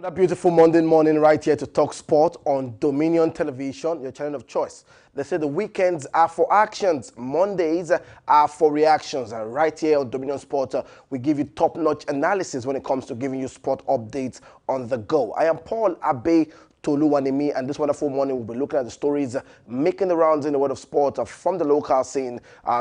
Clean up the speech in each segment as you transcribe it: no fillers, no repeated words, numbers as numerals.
Another beautiful Monday morning right here to talk sport on Dominion Television, your channel of choice. They say the weekends are for actions, Mondays are for reactions. And right here on Dominion Sport, we give you top-notch analysis when it comes to giving you sport updates on the go. I am Paul Abe Toluwanimi, and this wonderful morning we'll be looking at the stories making the rounds in the world of sport from the local scene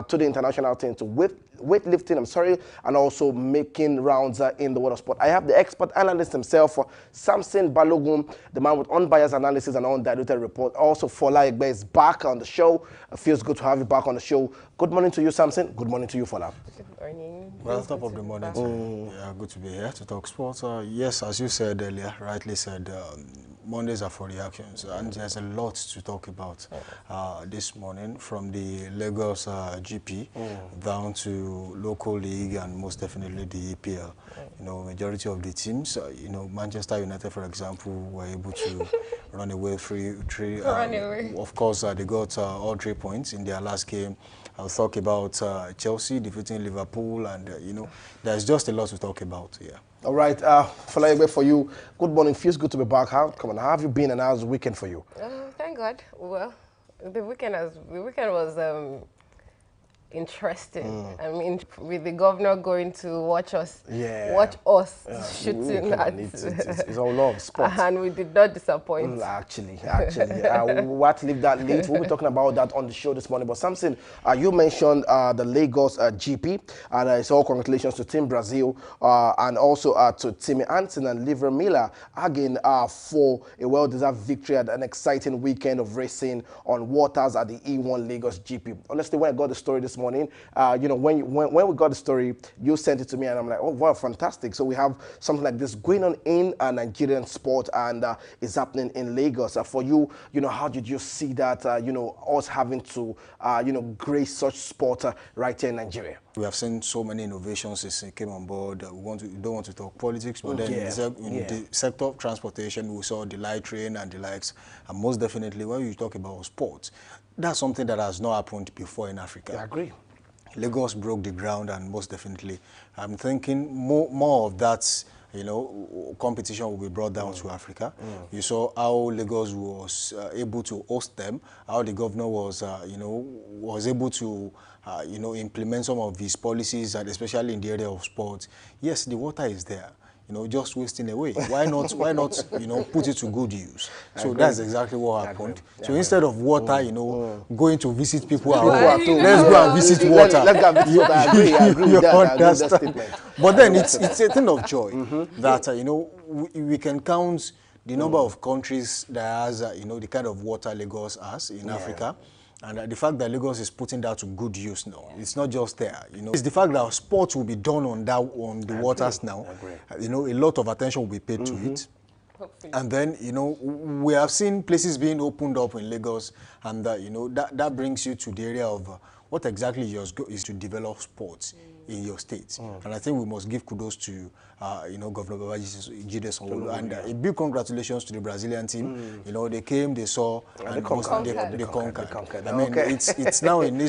to the international scene to weightlifting, and also making rounds in the world of sport. I have the expert analyst himself, Samson Balogun, the man with unbiased analysis and undiluted report. Also, Fola Egbe is back on the show. It feels good to have you back on the show. Good morning to you, Samson. Good morning to you, Fola. Good morning. Well, top of the morning. Yeah, good to be here to talk sports. Yes, as you said earlier, rightly said, Mondays are for reactions, and there's a lot to talk about this morning, from the Lagos GP down to local league and most definitely the EPL. You know, majority of the teams, you know, Manchester United, for example, were able to run away Of course, they got all 3 points in their last game. I'll talk about Chelsea defeating Liverpool, and you know, there's just a lot to talk about here. All right, Fola, for you, good morning. Feels good to be back. How have you been, and how's the weekend for you? Thank God. Well, the weekend was interesting. I mean, with the governor going to watch us shooting at it's all love, sports. And we did not disappoint. Actually, we'll have to leave that late. We'll be talking about that on the show this morning. But Samson, you mentioned the Lagos GP, and so congratulations to Team Brazil and also to Timmy Anton and Liver Miller again for a well-deserved victory at an exciting weekend of racing on waters at the E1 Lagos GP. Honestly, when I got the story this morning, you know, when we got the story, you sent it to me, and I'm like, oh wow, fantastic. So we have something like this going on in a Nigerian sport, and it's happening in Lagos. For you, you know, how did you see that, you know, us having to, you know, grace such sport right here in Nigeria? We have seen so many innovations since it came on board. We don't want to talk politics, but then in the sector of transportation, we saw the light train and the likes. And most definitely, when you talk about sports, that's something that has not happened before in Africa. I agree. Lagos broke the ground, and most definitely, I'm thinking more of that, you know, competition will be brought down to Africa. You saw how Lagos was able to host them, how the governor was, you know, was able to, you know, implement some of his policies, and especially in the area of sports. Yes, the water is there, you know, just wasting away. Why not, you know, put it to good use? So that's exactly what happened. So instead of water, you know, going to visit people at home, let's go and visit water. Let's go and visit water. I agree with that. But then it's a thing of joy that, you know, we can count the number of countries that has, you know, the kind of water Lagos has in Africa. And the fact that Lagos is putting that to good use now, it's not just there, you know. It's the fact that sports will be done on the waters now. You know, a lot of attention will be paid to it. Hopefully. And then, you know, we have seen places being opened up in Lagos, and you know, that brings you to the area of what exactly yours is to develop sports in your state. And I think we must give kudos to, you know, Governor Babajide Sanwo-Olu, and a big congratulations to the Brazilian team. You know, they came, they saw, and they conquered. I mean, it's now in this